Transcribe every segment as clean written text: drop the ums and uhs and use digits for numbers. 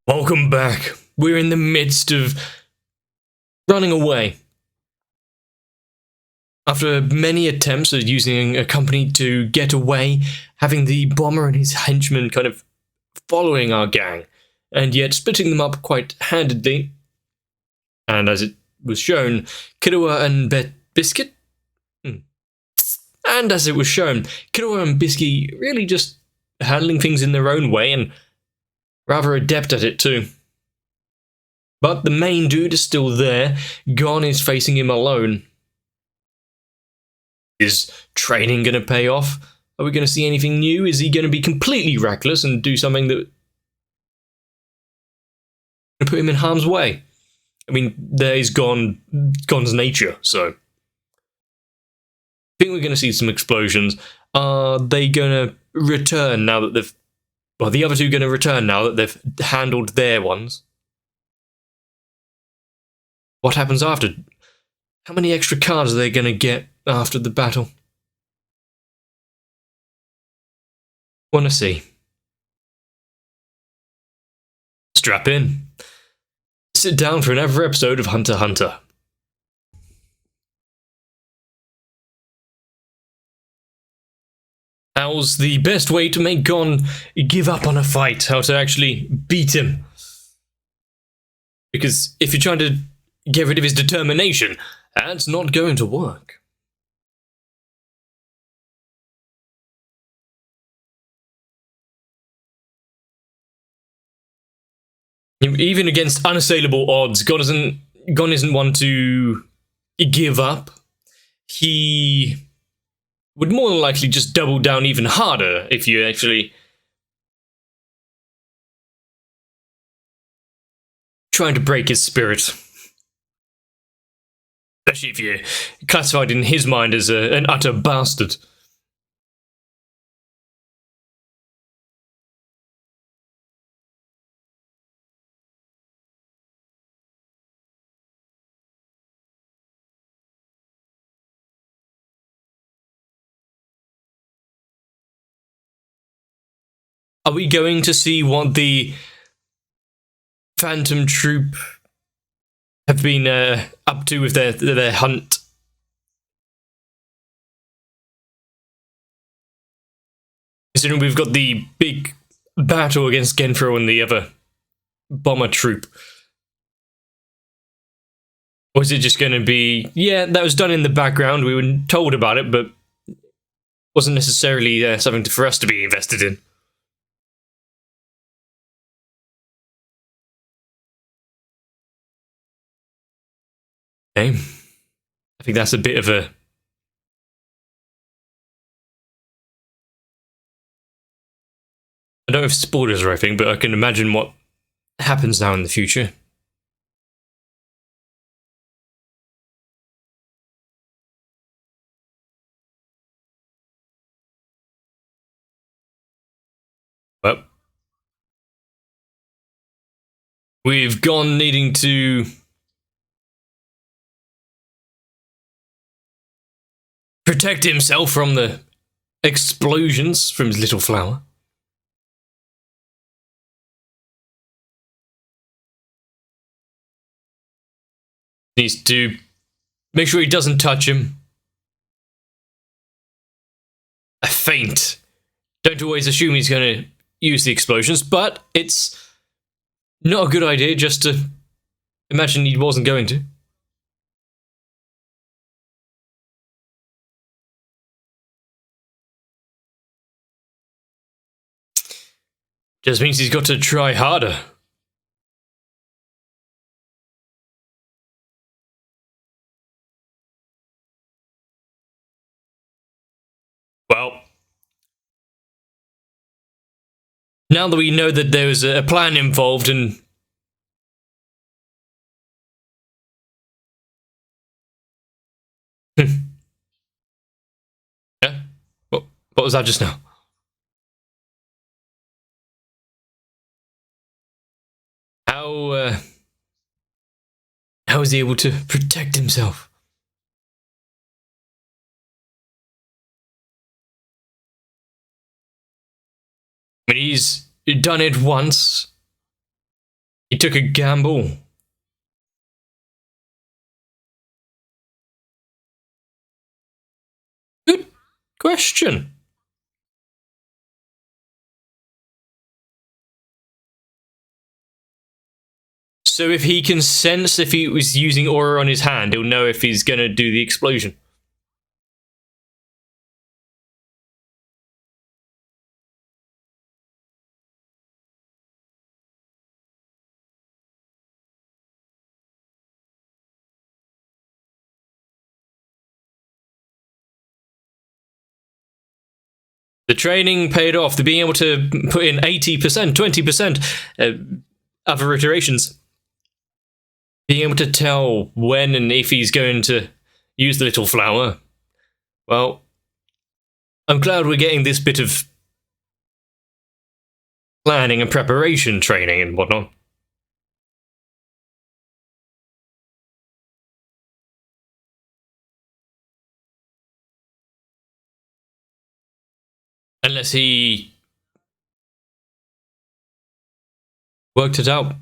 Welcome back. We're in the midst of running away. After many attempts at using a company to get away, having the bomber and his henchmen kind of following our gang, and yet splitting them up quite handedly. And as it was shown, Kidua and Biscuit? And as it was shown, Kidua and Biscuit really just handling things in their own way and rather adept at it too. But the main dude is still there. Gon is facing him alone. Is training going to pay off? Are we going to see anything new? Is he going to be completely reckless and do something that put him in harm's way? I mean, there is Gon's nature, so I think we're going to see some explosions. Are they going to return now that they've... Well, the other two are going to return now that they've handled their ones. What happens after? How many extra cards are they going to get after the battle? Want to see. Strap in. Sit down for another episode of Hunter x Hunter. How's the best way to make Gon give up on a fight? How to actually beat him? Because if you're trying to get rid of his determination, that's not going to work. Even against unassailable odds, Gon isn't one to give up. He would more than likely just double down even harder if you actually trying to break his spirit. Especially if you're classified in his mind as an utter bastard. Are we going to see what the Phantom Troop have been up to with their hunt? Considering we've got the big battle against Genfro and the other bomber troop. Or is it just going to be, yeah, that was done in the background, we were told about it, but wasn't necessarily something for us to be invested in? Okay. I think that's a bit of a... I don't know if spoilers or anything, but I can imagine what happens now in the future. Well, we've gone needing to protect himself from the explosions from his little flower. Needs to make sure he doesn't touch him. A feint. Don't always assume he's going to use the explosions, but it's not a good idea just to imagine he wasn't going to. Just means he's got to try harder. Well, now that we know that there was a plan involved and yeah? What was that just now? How is he able to protect himself? I mean, he's done it once. He took a gamble. Good question. So if he can sense if he was using aura on his hand, he'll know if he's going to do the explosion. The training paid off. The being able to put in 80%, 20% other iterations. Being able to tell when and if he's going to use the little flower. Well, I'm glad we're getting this bit of planning and preparation training and whatnot. Unless he worked it out.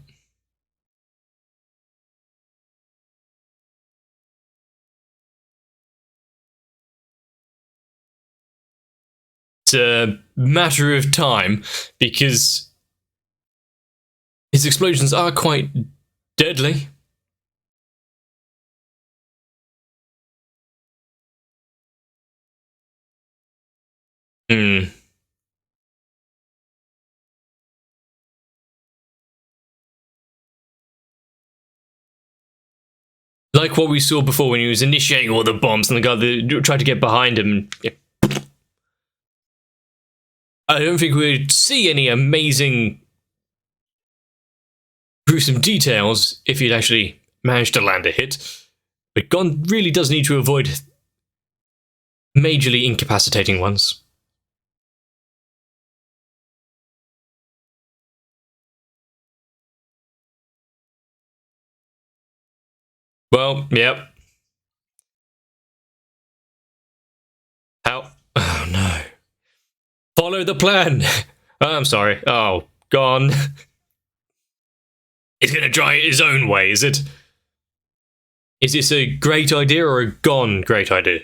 It's a matter of time, because his explosions are quite deadly. Like what we saw before when he was initiating all the bombs and the guy that tried to get behind him. Yeah. I don't think we'd see any amazing gruesome details if he'd actually managed to land a hit. But Gon really does need to avoid majorly incapacitating ones. Well, yep. How? Oh no. Follow the plan. Oh, I'm sorry. Oh, Gon. He's gonna try it his own way, is it? Is this a great idea or a Gon great idea?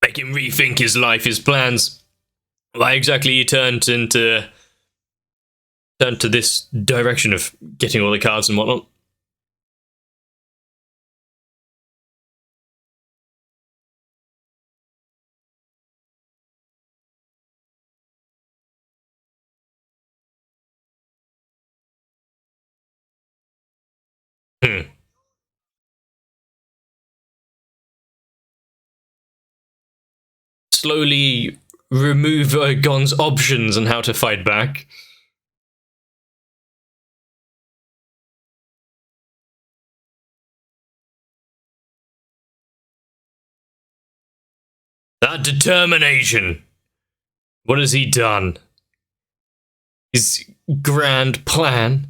Make him rethink his life, his plans. Why exactly he turned to this direction of getting all the cards and whatnot. Slowly remove Gon's options on how to fight back. That determination. What has he done? His grand plan.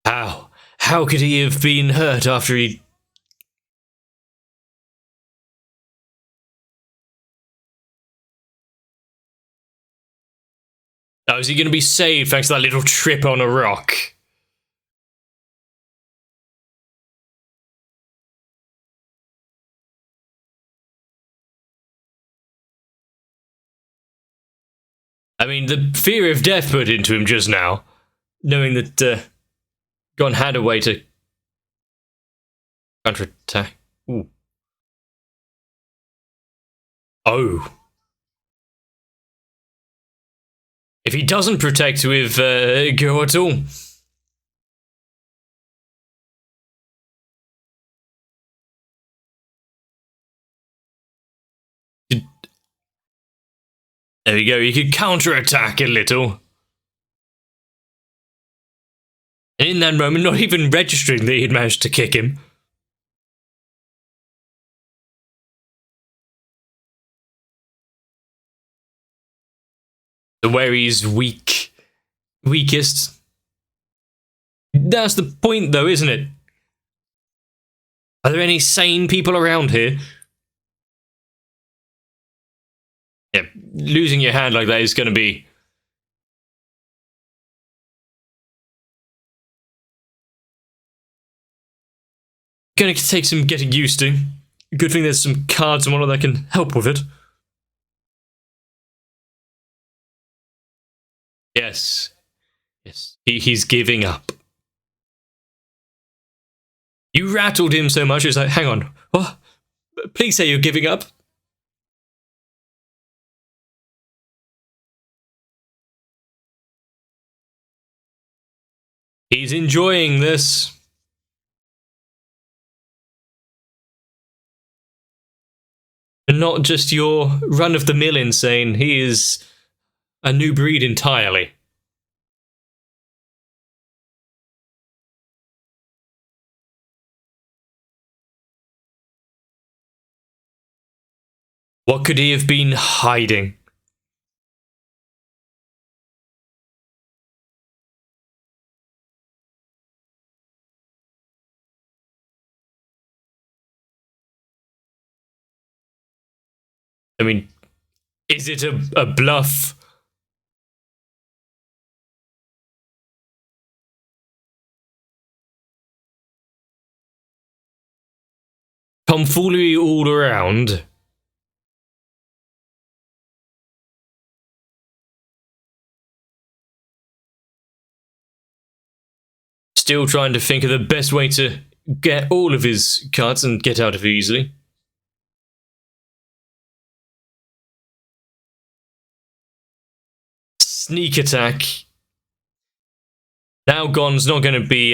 How? How could he have been hurt after he... Oh, is he going to be saved thanks to that little trip on a rock? I mean, the fear of death put into him just now, knowing that Gon had a way to counterattack. Ooh. Oh. If he doesn't protect with Go at all. There we go, he could counterattack a little. And in that moment, not even registering that he'd managed to kick him. Where he's weakest. That's the point, though, isn't it? Are there any sane people around here? Yeah, losing your hand like that is going to be... Gonna take some getting used to. Good thing there's some cards and whatnot that can help with it. Yes. Yes. He's giving up. You rattled him so much, it's like, hang on. What? Please say you're giving up. He's enjoying this. And not just your run-of-the-mill insane. He is a new breed entirely. What could he have been hiding? I mean, is it a bluff? Tomfoolery all around. Still trying to think of the best way to get all of his cards and get out of it easily. Sneak attack. Now Gon's not going to be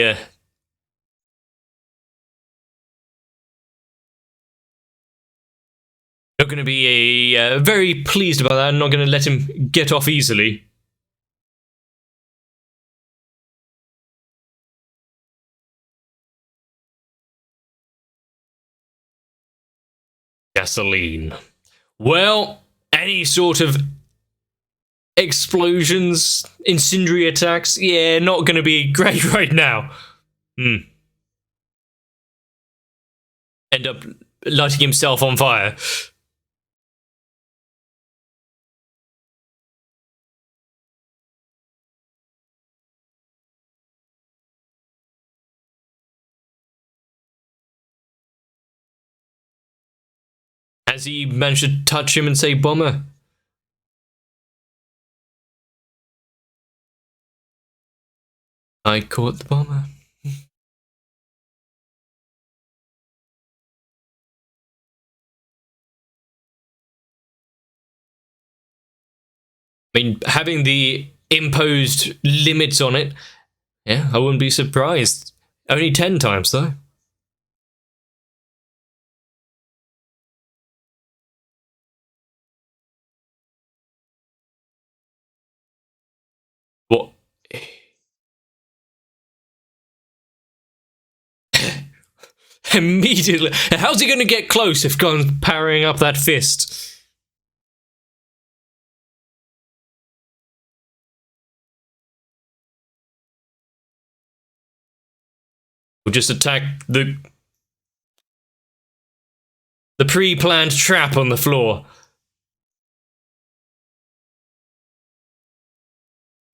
very pleased about that. I'm not going to let him get off easily. Gasoline. Well, any sort of explosions, incendiary attacks, yeah, not going to be great right now. End up lighting himself on fire. Has he managed to touch him and say bomber? I caught the bomber. I mean, having the imposed limits on it, yeah, I wouldn't be surprised. Only 10 times, though. What? Immediately. How's he going to get close if Gon's powering up that fist? We'll just attack the pre-planned trap on the floor.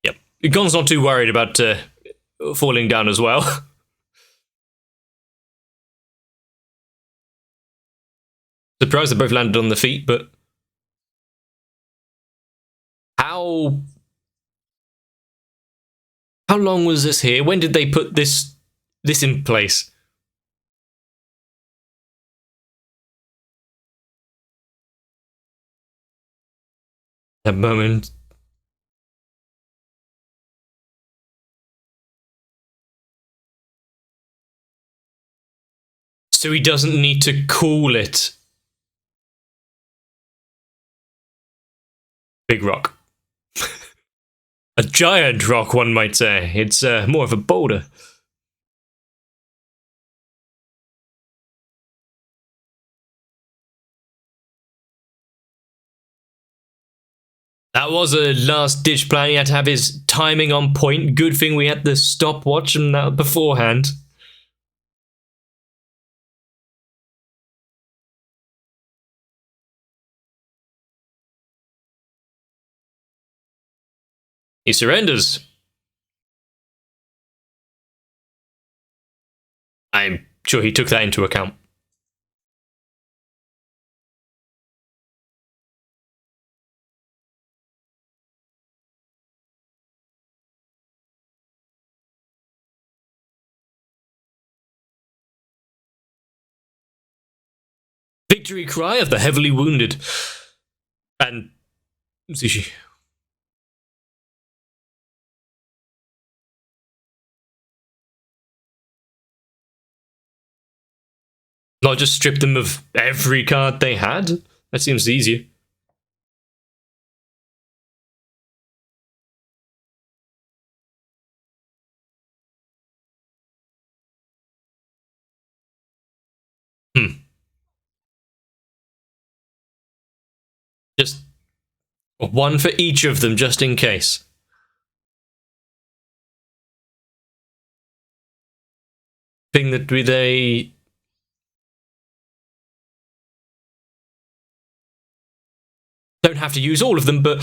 Yep. Gon's not too worried about falling down as well. Surprised they both landed on the feet, but how long was this here? When did they put this in place? That moment. So he doesn't need to call it. Big rock. A giant rock, one might say. It's more of a boulder. That was a last-ditch plan. He had to have his timing on point. Good thing we had the stopwatch and that beforehand. He surrenders. I'm sure he took that into account. Victory cry of the heavily wounded. And Zushi. Not just strip them of every card they had? That seems easier. Just one for each of them, just in case. Thing that they don't have to use all of them, but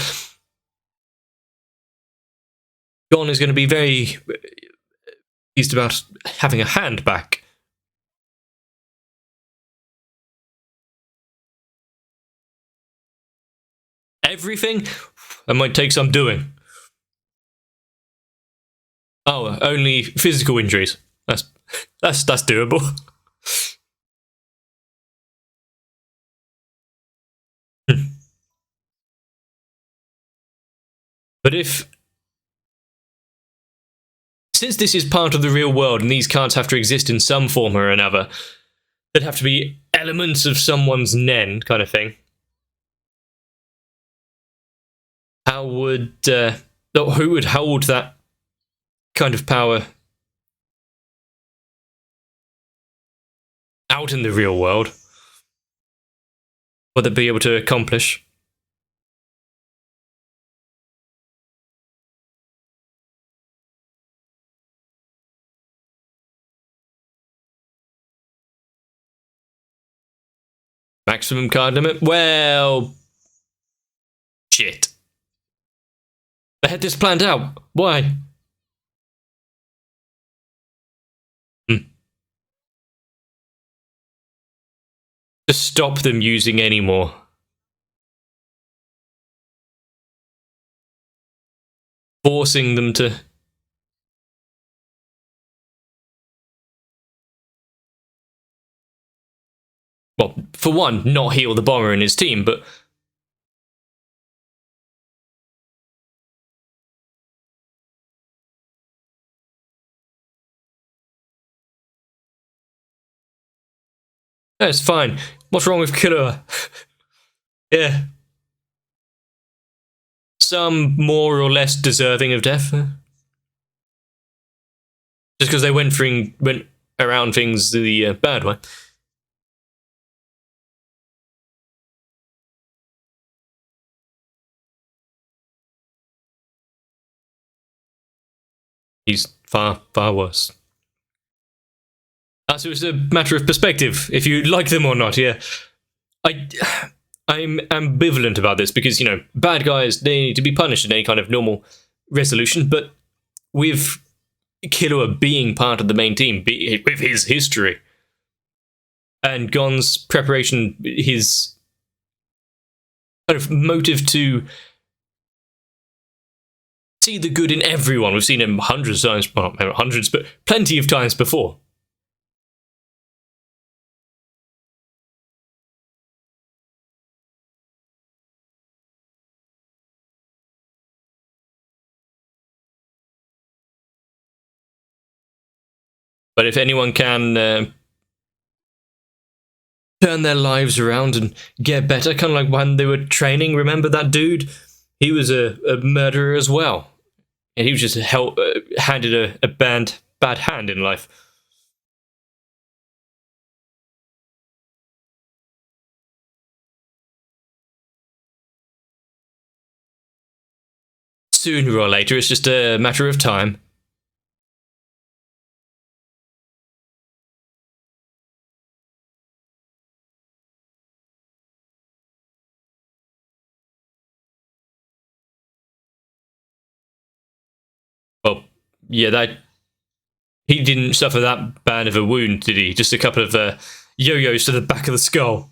Gon is going to be very pleased about having a hand back. Everything? That might take some doing. Oh, only physical injuries. That's doable. But since this is part of the real world and these cards have to exist in some form or another, there'd have to be elements of someone's Nen kind of thing. How would who would hold that kind of power out in the real world? Would they be able to accomplish? Maximum card limit? Well, shit. They had this planned out. Why? To stop them using any more. Forcing them to... Well, for one, not heal the bomber and his team, but... It's fine. What's wrong with Killua? Yeah. Some more or less deserving of death. Just because they went around things the bad way. He's far, far worse. So it's a matter of perspective, if you like them or not, yeah. I'm ambivalent about this because, you know, bad guys, they need to be punished in any kind of normal resolution, but with Killua being part of the main team, with his history, and Gon's preparation, his kind of motive to see the good in everyone. We've seen him hundreds of times, well, not hundreds, but plenty of times before. But if anyone can turn their lives around and get better, kind of like when they were training, remember that dude? He was a murderer as well. And he was just handed a bad hand in life. Sooner or later, it's just a matter of time. Yeah, that he didn't suffer that bad of a wound, did he? Just a couple of yo-yos to the back of the skull.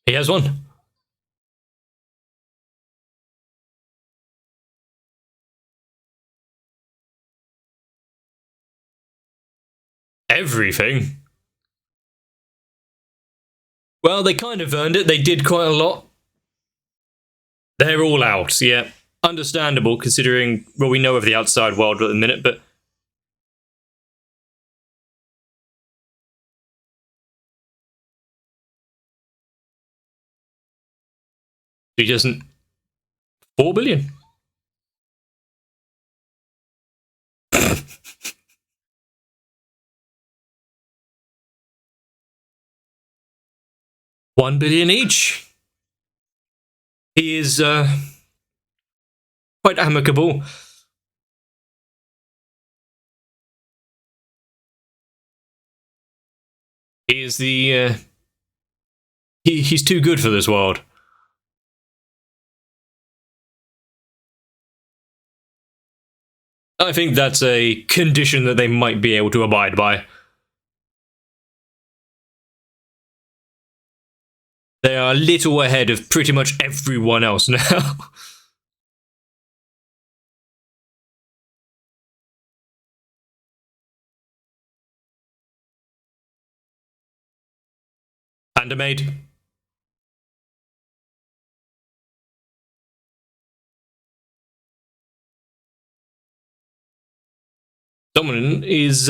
He has one. Everything. Well, they kind of earned it. They did quite a lot. They're all out, yeah. Understandable, considering what we know of the outside world at the minute, but... He doesn't... 4 billion. $1 billion each. He is quite amicable. He is the he's too good for this world. I think that's a condition that they might be able to abide by. They are a little ahead of pretty much everyone else now. And a maid. Someone is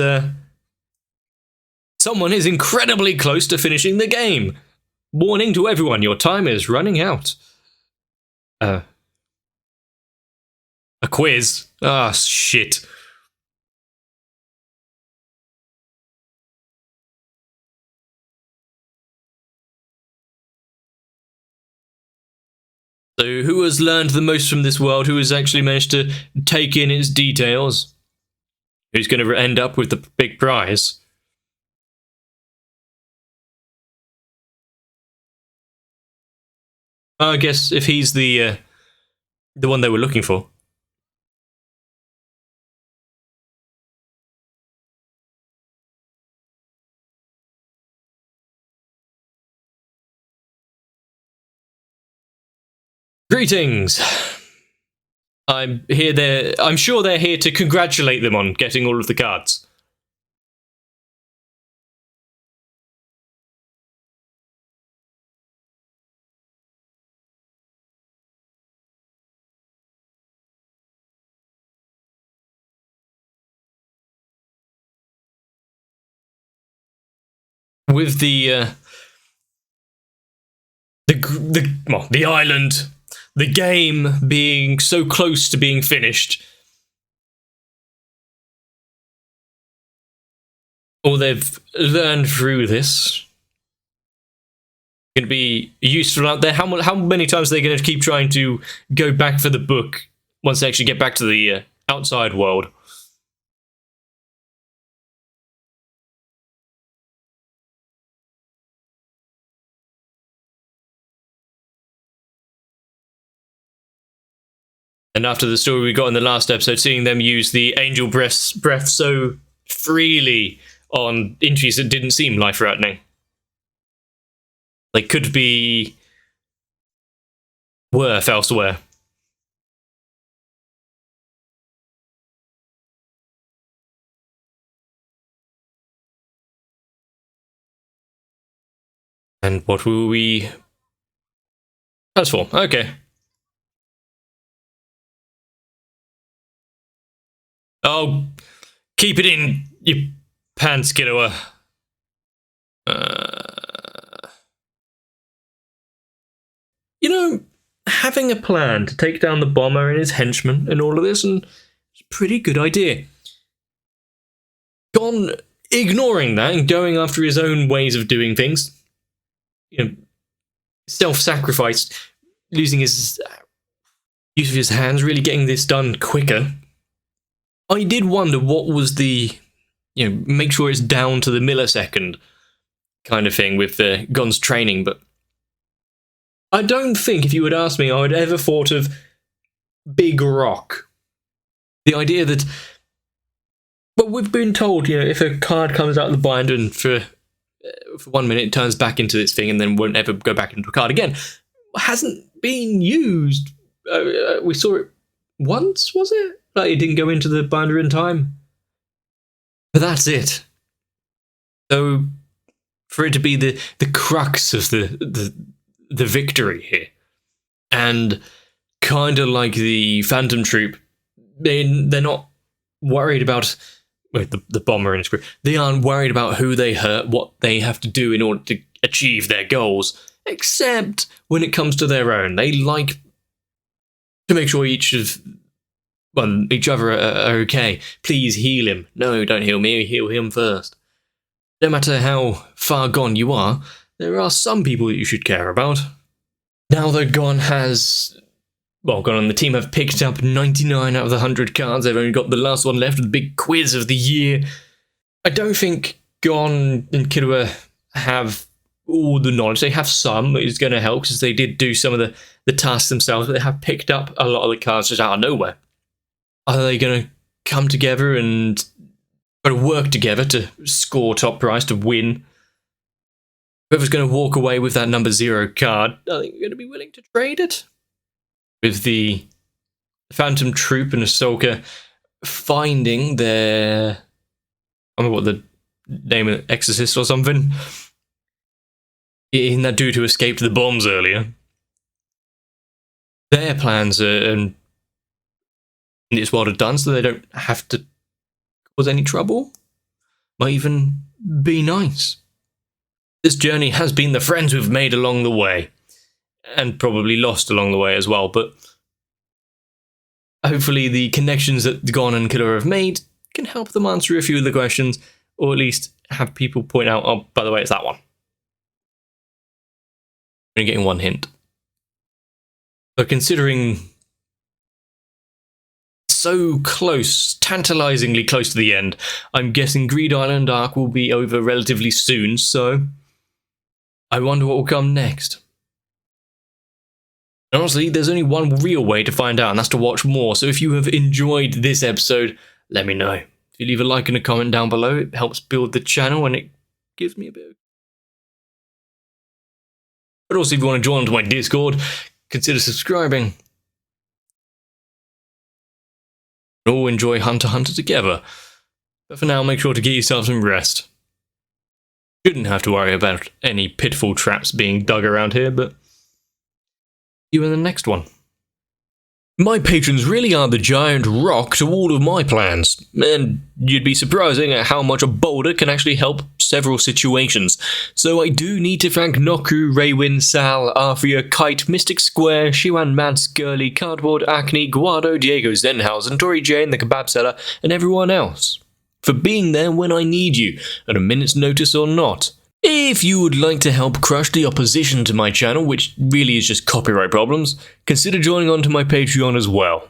incredibly close to finishing the game. Warning to everyone, your time is running out. A quiz? Ah, shit. So who has learned the most from this world? Who has actually managed to take in its details? Who's going to end up with the big prize? I guess if he's the one they were looking for. Greetings. I'm sure they're here to congratulate them on getting all of the cards. With the island, the game being so close to being finished, all they've learned through this can be useful out there. How many times are they going to keep trying to go back for the book once they actually get back to the outside world? And after the story we got in the last episode, seeing them use the angel breath so freely on injuries that didn't seem life-threatening. They could be worth elsewhere. And what will we transform? Okay. Oh, keep it in, you pants kiddoer. You know, having a plan to take down the bomber and his henchmen and all of this, and it's a pretty good idea. Gon ignoring that and going after his own ways of doing things. You know, self-sacrifice, losing his use of his hands, really getting this done quicker. I did wonder what was the make sure it's down to the millisecond kind of thing with Gon's training. But I don't think, if you would ask me, I would ever thought of Big Rock. The idea that, well, we've been told, if a card comes out of the binder and for 1 minute it turns back into this thing and then won't ever go back into a card again, hasn't been used. We saw it once, was it? Like, it didn't go into the binder in time. But that's it. So, for it to be the crux of the victory here, and kind of like the Phantom Troop, they're not worried about the bomber and his crew. They aren't worried about who they hurt, what they have to do in order to achieve their goals, except when it comes to their own. They like to make sure each other are okay. Please heal him. No, don't heal me, heal him first. No matter how far gone you are, there are some people that you should care about. Now that Gon and the team have picked up 99 out of the 100 cards, they've only got the last one left, the big quiz of the year. I don't think Gon and Killua have all the knowledge. They have some, which is going to help, because they did do some of the tasks themselves, but they have picked up a lot of the cards just out of nowhere. Are they going to come together and try to work together to score top prize, to win? Whoever's going to walk away with that number 0 card, I think you're going to be willing to trade it. With the Phantom Troop and Ahsoka finding their, I don't know what the name of it, Exorcist or something, in that dude who escaped the bombs earlier. Their plans in this world are done, so they don't have to cause any trouble. Might even be nice. This journey has been the friends we've made along the way, and probably lost along the way as well, but hopefully the connections that Gon and Killua have made can help them answer a few of the questions, or at least have people point out, oh, by the way, it's that one. We're getting one hint. But considering so close, tantalizingly close to the end, I'm guessing Greed Island arc will be over relatively soon, so I wonder what will come next. Honestly, there's only one real way to find out, and that's to watch more. So if you have enjoyed this episode, let me know. If you leave a like and a comment down below, it helps build the channel and it gives me a bit of... But also, if you want to join onto my Discord, consider subscribing. We'll all enjoy Hunter x Hunter together. But for now, make sure to get yourself some rest. Shouldn't have to worry about any pitfall traps being dug around here, but... you in the next one. My patrons really are the giant rock to all of my plans, and you'd be surprising at how much a boulder can actually help several situations. So I do need to thank Noku, Raywin, Sal, Arthia, Kite, Mystic Square, Shiwan, Mads, Gurley, Cardboard, Acne, Guado, Diego Zenhausen, Tori Jane, the Kebab Seller, and everyone else for being there when I need you, at a minute's notice or not. If you would like to help crush the opposition to my channel, which really is just copyright problems, consider joining onto my Patreon as well.